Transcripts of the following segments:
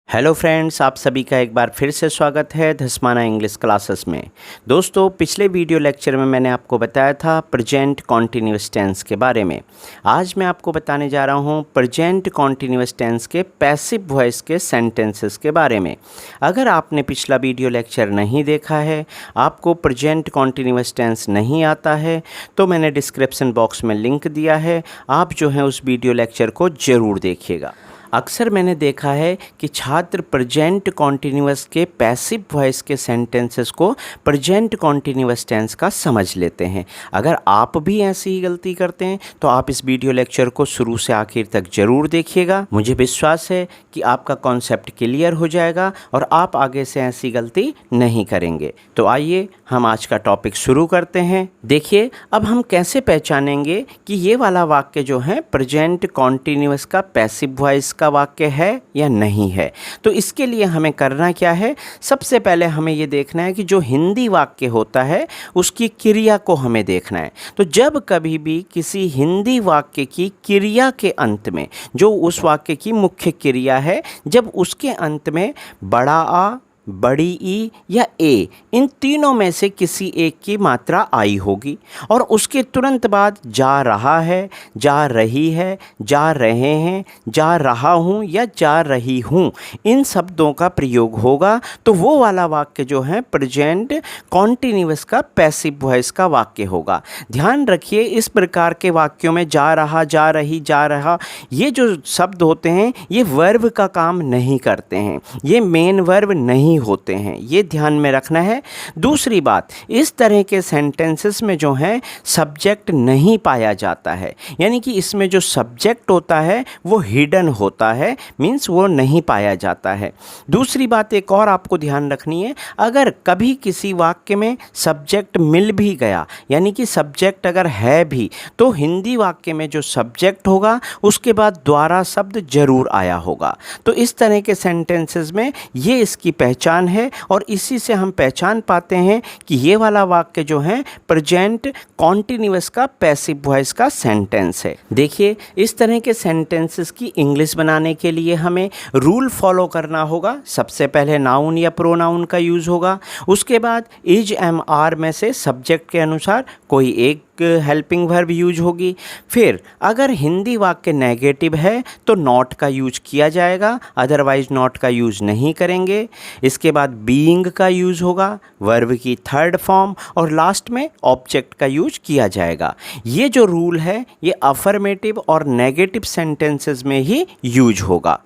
Hello friends, आप सभी का एक बार फिर से स्वागत है धस्माना इंग्लिश क्लासेस में। दोस्तों, पिछले वीडियो लेक्चर में मैंने आपको बताया था प्रेजेंट कॉन्टिन्यूअस टेंस के बारे में। आज मैं आपको बताने जा रहा हूँ प्रेजेंट कॉन्टिन्यूअस टेंस के पैसिव वॉइस के सेंटेंसेस के बारे में। अगर आपने पिछला वीडियो लेक्चर नहीं देखा है, आपको प्रेजेंट कॉन्टिन्यूअस टेंस नहीं आता है, तो मैंने डिस्क्रिप्शन बॉक्स में लिंक दिया है, आप जो है उस वीडियो लेक्चर को ज़रूर देखिएगा। अक्सर मैंने देखा है कि छात्र प्रेजेंट कॉन्टिन्यूअस के पैसिव वॉइस के सेंटेंसेस को प्रेजेंट कॉन्टिन्यूअस टेंस का समझ लेते हैं। अगर आप भी ऐसी ही गलती करते हैं तो आप इस वीडियो लेक्चर को शुरू से आखिर तक ज़रूर देखिएगा। मुझे विश्वास है कि आपका कॉन्सेप्ट क्लियर हो जाएगा और आप आगे से ऐसी गलती नहीं करेंगे। तो आइए हम आज का टॉपिक शुरू करते हैं। देखिए, अब हम कैसे पहचानेंगे कि ये वाला वाक्य जो है प्रेजेंट कॉन्टिन्यूअस का पैसिव वॉइस का वाक्य है या नहीं है। तो इसके लिए हमें करना क्या है, सबसे पहले हमें ये देखना है कि जो हिंदी वाक्य होता है उसकी क्रिया को हमें देखना है। तो जब कभी भी किसी हिंदी वाक्य की क्रिया के अंत में, जो उस वाक्य की मुख्य क्रिया है, जब उसके अंत में बड़ा आ, बड़ी ई या ए, इन तीनों में से किसी एक की मात्रा आई होगी और उसके तुरंत बाद जा रहा है, जा रही है, जा रहे हैं, जा रहा हूँ या जा रही हूँ, इन शब्दों का प्रयोग होगा, तो वो वाला वाक्य जो है प्रेजेंट कॉन्टिन्यूअस का पैसिव वॉइस का वाक्य होगा। ध्यान रखिए, इस प्रकार के वाक्यों में जा रहा, जा रही, जा रहा, ये जो शब्द होते हैं ये वर्ब का काम नहीं करते हैं, ये मेन वर्ब नहीं होते हैं, ये ध्यान में रखना है। दूसरी बात, इस तरह के सेंटेंसेस में जो है सब्जेक्ट नहीं पाया जाता है, यानी कि इसमें जो सब्जेक्ट होता है वो हिडन होता है, मीन्स वो नहीं पाया जाता है। दूसरी बात एक और आपको ध्यान रखनी है, अगर कभी किसी वाक्य में सब्जेक्ट मिल भी गया, यानी कि सब्जेक्ट अगर है भी, तो हिंदी वाक्य में जो सब्जेक्ट होगा उसके बाद द्वारा शब्द जरूर आया होगा। तो इस तरह के सेंटेंसेस में ये इसकी पहचान है और इसी से हम पहचान पाते हैं कि ये वाला वाक्य जो है प्रेजेंट कॉन्टिन्यूअस का पैसिव वॉइस का सेंटेंस है। देखिए, इस तरह के सेंटेंसेस की इंग्लिश बनाने के लिए हमें रूल फॉलो करना होगा। सबसे पहले नाउन या प्रोनाउन का यूज़ होगा, उसके बाद इज एम आर में से सब्जेक्ट के अनुसार कोई एक हेल्पिंग वर्ब यूज होगी। फिर अगर हिंदी वाक्य नेगेटिव है तो नॉट का यूज किया जाएगा, अदरवाइज नॉट का यूज नहीं करेंगे। इसके बाद बीइंग का यूज होगा, वर्ब की थर्ड फॉर्म, और लास्ट में ऑब्जेक्ट का यूज किया जाएगा। ये जो रूल है ये अफर्मेटिव और नेगेटिव सेंटेंसेस में ही यूज होगा।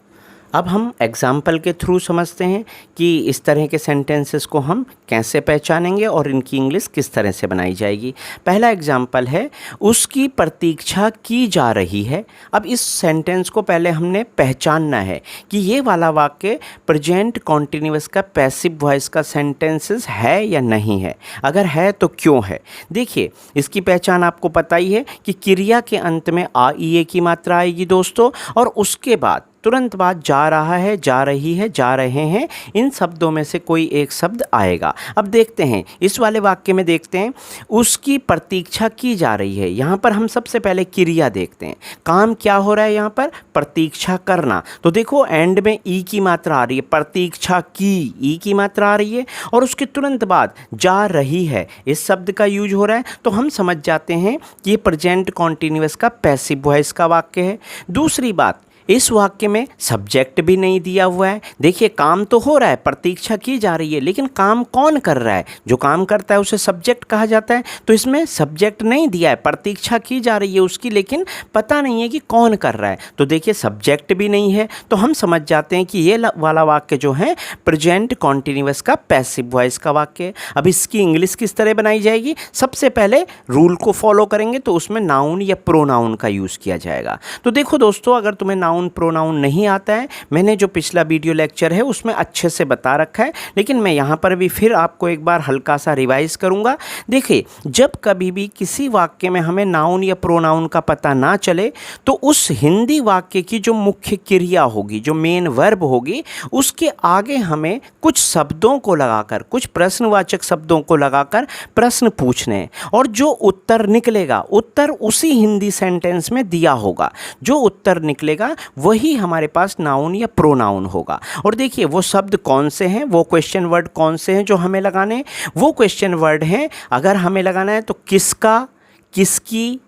अब हम एग्जाम्पल के थ्रू समझते हैं कि इस तरह के सेंटेंसेस को हम कैसे पहचानेंगे और इनकी इंग्लिश किस तरह से बनाई जाएगी। पहला एग्जाम्पल है, उसकी प्रतीक्षा की जा रही है। अब इस सेंटेंस को पहले हमने पहचानना है कि ये वाला वाक्य प्रेजेंट कॉन्टिन्यूअस का पैसिव वॉइस का सेंटेंसेस है या नहीं है। अगर है तो क्यों है। देखिए, इसकी पहचान आपको पता ही है कि क्रिया के अंत में आ ई ए की मात्रा आएगी दोस्तों, और उसके बाद तुरंत बाद जा रहा है, जा रही है, जा रहे हैं, इन शब्दों में से कोई एक शब्द आएगा। अब देखते हैं इस वाले वाक्य में, देखते हैं उसकी प्रतीक्षा की जा रही है। यहाँ पर हम सबसे पहले क्रिया देखते हैं, काम क्या हो रहा है यहाँ पर, प्रतीक्षा करना। तो देखो एंड में ई की मात्रा आ रही है, प्रतीक्षा की ई की मात्रा आ रही है, और उसके तुरंत बाद जा रही है इस शब्द का यूज हो रहा है, तो हम समझ जाते हैं कि ये प्रेजेंट कॉन्टिन्यूअस का पैसिव वॉइस का वाक्य है। दूसरी बात, इस वाक्य में सब्जेक्ट भी नहीं दिया हुआ है। देखिए, काम तो हो रहा है, प्रतीक्षा की जा रही है, लेकिन काम कौन कर रहा है, जो काम करता है उसे सब्जेक्ट कहा जाता है। तो इसमें सब्जेक्ट नहीं दिया है, प्रतीक्षा की जा रही है उसकी, लेकिन पता नहीं है कि कौन कर रहा है। तो देखिए, सब्जेक्ट भी नहीं है, तो हम समझ जाते हैं कि ये वाला वाक्य जो है प्रेजेंट कॉन्टिन्यूअस का पैसिव वॉइस का वाक्य है। अब इसकी इंग्लिश किस तरह बनाई जाएगी, सबसे पहले रूल को फॉलो करेंगे, तो उसमें नाउन या प्रोनाउन का यूज़ किया जाएगा। तो देखो दोस्तों, अगर तुम्हें नाउन प्रोनाउन नहीं आता है, मैंने जो पिछला वीडियो लेक्चर है उसमें अच्छे से बता रखा है, लेकिन मैं यहाँ पर भी फिर आपको एक बार हल्का सा रिवाइज करूँगा। देखिए, जब कभी भी किसी वाक्य में हमें नाउन या प्रोनाउन का पता ना चले, तो उस हिंदी वाक्य की जो मुख्य क्रिया होगी, जो मेन वर्ब होगी, उसके आगे हमें कुछ शब्दों को लगाकर, कुछ प्रश्नवाचक शब्दों को लगाकर प्रश्न पूछने हैं, और जो उत्तर निकलेगा, उत्तर उसी हिंदी सेंटेंस में दिया होगा। जो उत्तर निकलेगा वही हमारे पास नाउन या प्रोनाउन होगा। और देखिए वो शब्द कौन से हैं, वो क्वेश्चन वर्ड कौन से हैं जो हमें लगाने हैं। वो क्वेश्चन वर्ड हैं, अगर हमें लगाना है तो किसका, किसकी,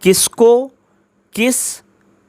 किसको, किस,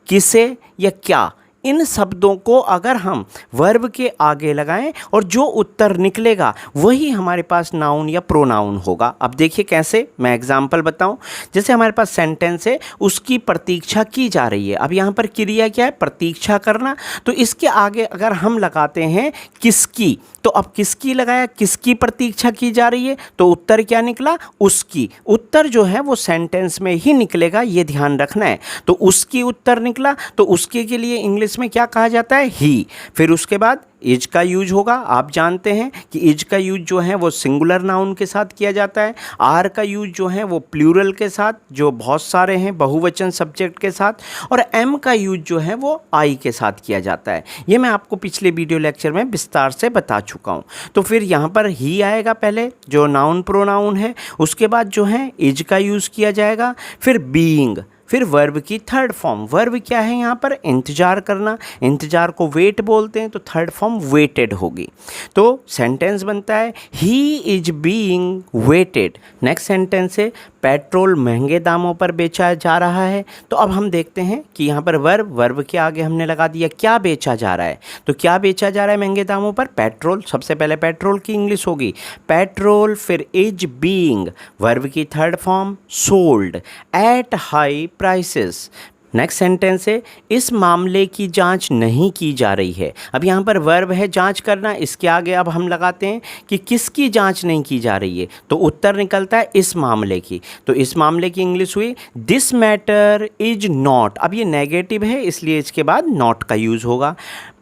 किसे या क्या, इन शब्दों को अगर हम वर्ब के आगे लगाएं और जो उत्तर निकलेगा वही हमारे पास नाउन या प्रोनाउन होगा। अब देखिए कैसे, मैं एग्जांपल बताऊं। जैसे हमारे पास सेंटेंस है, उसकी प्रतीक्षा की जा रही है। अब यहाँ पर क्रिया क्या है, प्रतीक्षा करना। तो इसके आगे अगर हम लगाते हैं किसकी, तो अब किसकी लगाया, किसकी प्रतीक्षा की जा रही है, तो उत्तर क्या निकला, उसकी। उत्तर जो है वो सेंटेंस में ही निकलेगा, ये ध्यान रखना है। तो उसकी उत्तर निकला, तो उसके के लिए इंग्लिश में क्या कहा जाता है, ही। फिर उसके बाद इज का यूज होगा। आप जानते हैं कि इज का यूज जो है वो सिंगुलर नाउन के साथ किया जाता है। आर का यूज जो है वो प्लूरल के साथ, जो बहुत सारे हैं, बहुवचन सब्जेक्ट के साथ। और एम का यूज जो है वो आई के साथ किया जाता है। ये मैं आपको पिछले वीडियो लेक्चर में विस्तार से बता चुका हूँ। तो फिर यहाँ पर ही आएगा पहले, जो नाउन प्रोनाउन है। उसके बाद जो है इज का यूज़ किया जाएगा। फिर बीइंग, फिर वर्ब की थर्ड फॉर्म। वर्ब क्या है यहाँ पर, इंतज़ार करना। इंतज़ार को वेट बोलते हैं, तो थर्ड फॉर्म वेटेड होगी। तो सेंटेंस बनता है he is being waited. Next sentence है पेट्रोल महंगे दामों पर बेचा जा रहा है। तो अब हम देखते हैं कि यहाँ पर वर्ब के आगे हमने लगा दिया क्या बेचा जा रहा है। तो क्या बेचा जा रहा है महंगे दामों पर, पेट्रोल। सबसे पहले पेट्रोल की इंग्लिश होगी पेट्रोल। फिर इज बीइंग, वर्ब की third form sold at high prices. Next sentence है इस मामले की जांच नहीं की जा रही है। अब यहाँ पर वर्ब है जांच करना, इसके आगे अब हम लगाते हैं कि किसकी जांच नहीं की जा रही है, तो उत्तर निकलता है इस मामले की। तो इस मामले की इंग्लिश हुई दिस मैटर इज नॉट। अब ये नेगेटिव है इसलिए इसके बाद नॉट का यूज़ होगा।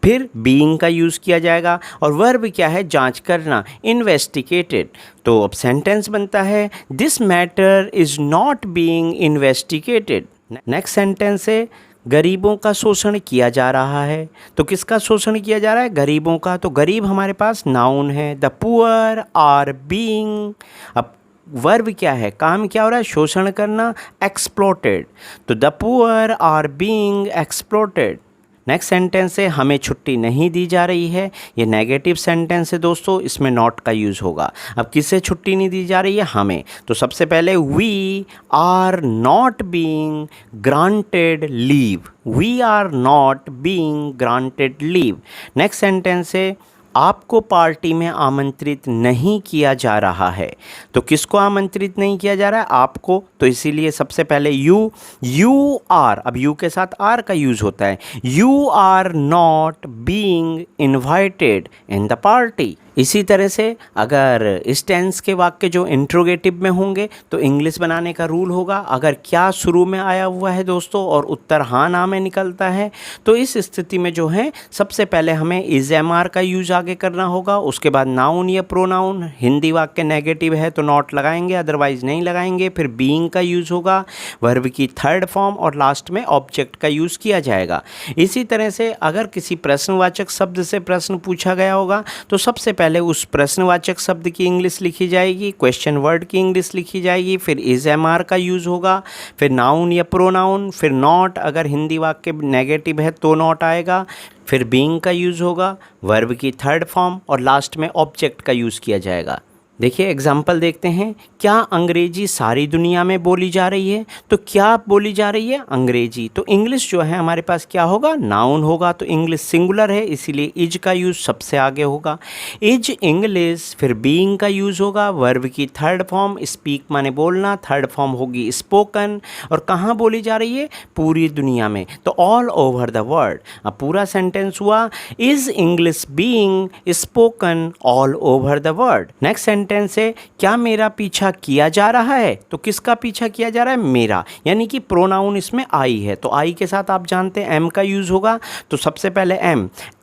फिर बीइंग का यूज़ किया जाएगा। और वर्ब क्या है, जांच करना, इन्वेस्टिगेटेड। तो अब सेंटेंस बनता है this matter is not being investigated. Next sentence है गरीबों का शोषण किया जा रहा है। तो किसका शोषण किया जा रहा है, गरीबों का। तो गरीब हमारे पास नाउन है, द पुअर आर बीइंग। अब वर्ब क्या है, काम क्या हो रहा है, शोषण करना, एक्सप्लॉटेड। तो the poor are being exploited. Next sentence है हमें छुट्टी नहीं दी जा रही है। ये नेगेटिव सेंटेंस है दोस्तों, इसमें नॉट का यूज़ होगा। अब किससे छुट्टी नहीं दी जा रही है, हमें। तो सबसे पहले we are not being granted leave. We are not being granted leave. Next sentence है आपको पार्टी में आमंत्रित नहीं किया जा रहा है। तो किसको आमंत्रित नहीं किया जा रहा है, आपको। तो इसीलिए सबसे पहले यू आर, अब यू के साथ आर का यूज़ होता है, you are not being invited in the party. इसी तरह से अगर इस टेंस के वाक्य जो इंट्रोगेटिव में होंगे तो इंग्लिश बनाने का रूल होगा, अगर क्या शुरू में आया हुआ है दोस्तों और उत्तर हाँ ना में निकलता है, तो इस स्थिति में जो है सबसे पहले हमें इज एम आर का यूज आगे करना होगा। उसके बाद नाउन या प्रोनाउन, हिंदी वाक्य नेगेटिव है तो नॉट लगाएंगे, अदरवाइज नहीं लगाएंगे। फिर बीइंग का यूज़ होगा, वर्ब की थर्ड फॉर्म, और लास्ट में ऑब्जेक्ट का यूज़ किया जाएगा। इसी तरह से अगर किसी प्रश्नवाचक शब्द से प्रश्न पूछा गया होगा तो सबसे पहले उस प्रश्नवाचक शब्द की इंग्लिश लिखी जाएगी, क्वेश्चन वर्ड की इंग्लिश लिखी जाएगी। फिर इज एम आर का यूज़ होगा, फिर नाउन या प्रोनाउन, फिर नॉट, अगर हिंदी वाक्य नेगेटिव है तो नॉट आएगा। फिर बीइंग का यूज़ होगा, वर्ब की थर्ड फॉर्म, और लास्ट में ऑब्जेक्ट का यूज़ किया जाएगा। देखिए एग्जाम्पल देखते हैं। क्या अंग्रेजी सारी दुनिया में बोली जा रही है, तो क्या बोली जा रही है, अंग्रेजी। तो इंग्लिश जो है हमारे पास क्या होगा, नाउन होगा। तो इंग्लिश सिंगुलर है इसीलिए इज का यूज़ सबसे आगे होगा, इज इंग्लिश। फिर बीइंग का यूज़ होगा, वर्ब की थर्ड फॉर्म, स्पीक माने बोलना, थर्ड फॉर्म होगी स्पोकन। और कहाँ बोली जा रही है, पूरी दुनिया में, तो ऑल ओवर द वर्ल्ड। अब पूरा सेंटेंस हुआ is English being spoken all over the world. Next sentence है क्या मेरा पीछा किया जा रहा है। तो किसका पीछा किया जा रहा है, मेरा, यानी कि प्रोनाउन इसमें आई है। तो आई के साथ आप जानते हैं एम का यूज होगा। तो सबसे पहले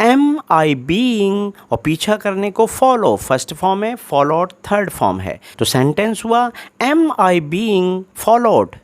एम आई बीइंग, और पीछा करने को फॉलो, फर्स्ट फॉर्म है, फॉलोड थर्ड फॉर्म है। तो सेंटेंस हुआ am I being followed.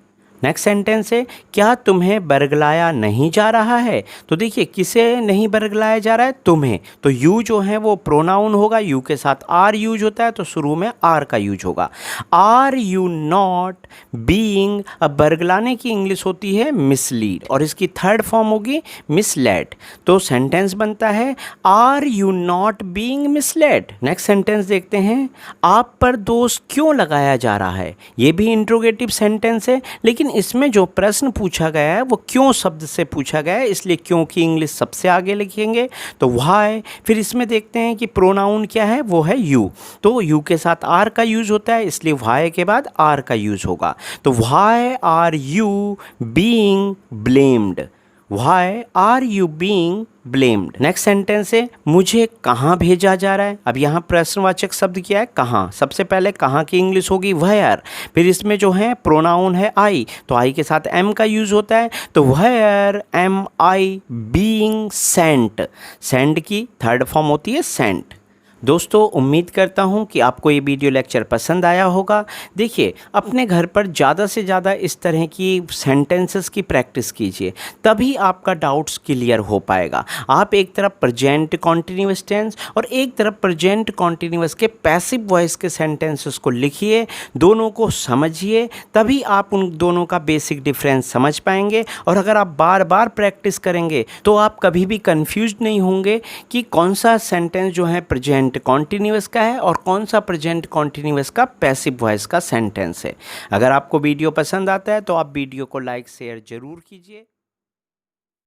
Next sentence है, क्या तुम्हें बरगलाया नहीं जा रहा है। तो देखिए किसे नहीं बरगलाया जा रहा है, तुम्हें। तो यू जो है वो प्रोनाउन होगा, यू के साथ आर यूज होता है तो शुरू में आर का यूज होगा। आर यू नॉट बीइंग, अब बरगलाने की इंग्लिश होती है मिसलीड और इसकी थर्ड फॉर्म होगी मिसलेड। तो सेंटेंस बनता है are you not being misled. Next sentence देखते हैं, आप पर दोष क्यों लगाया जा रहा है। ये भी इंट्रोगेटिव सेंटेंस है, लेकिन इसमें जो प्रश्न पूछा गया है वो क्यों शब्द से पूछा गया है, इसलिए क्यों की इंग्लिश सबसे आगे लिखेंगे तो व्हाई। फिर इसमें देखते हैं कि प्रोनाउन क्या है, वो है यू। तो यू के साथ आर का यूज होता है, इसलिए व्हाई के बाद आर का यूज होगा। तो why are you being blamed, why are you being blamed. Next sentence है, मुझे कहाँ भेजा जा रहा है। अब यहाँ प्रश्नवाचक शब्द क्या है, कहाँ। सबसे पहले कहाँ की इंग्लिश होगी वेयर। फिर इसमें जो है प्रोनाउन है आई, तो आई के साथ एम का यूज होता है, तो where am I being sent. Send की थर्ड फॉर्म होती है सेंट। दोस्तों उम्मीद करता हूँ कि आपको ये वीडियो लेक्चर पसंद आया होगा। देखिए अपने घर पर ज़्यादा से ज़्यादा इस तरह की सेंटेंसेस की प्रैक्टिस कीजिए, तभी आपका डाउट्स क्लियर हो पाएगा। आप एक तरफ प्रेजेंट कॉन्टिन्यूअस टेंस और एक तरफ प्रेजेंट कॉन्टिन्यूअस के पैसिव वॉइस के सेंटेंसेस को लिखिए, दोनों को समझिए, तभी आप उन दोनों का बेसिक डिफरेंस समझ पाएंगे। और अगर आप बार बार प्रैक्टिस करेंगे तो आप कभी भी कंफ्यूज नहीं होंगे कि कौन सा सेंटेंस जो है प्रेजेंट कॉन्टिन्यूअस का है और कौन सा प्रेजेंट कॉन्टिन्यूअस का पैसिव वॉइस का सेंटेंस है। अगर आपको वीडियो पसंद आता है तो आप वीडियो को लाइक शेयर जरूर कीजिए।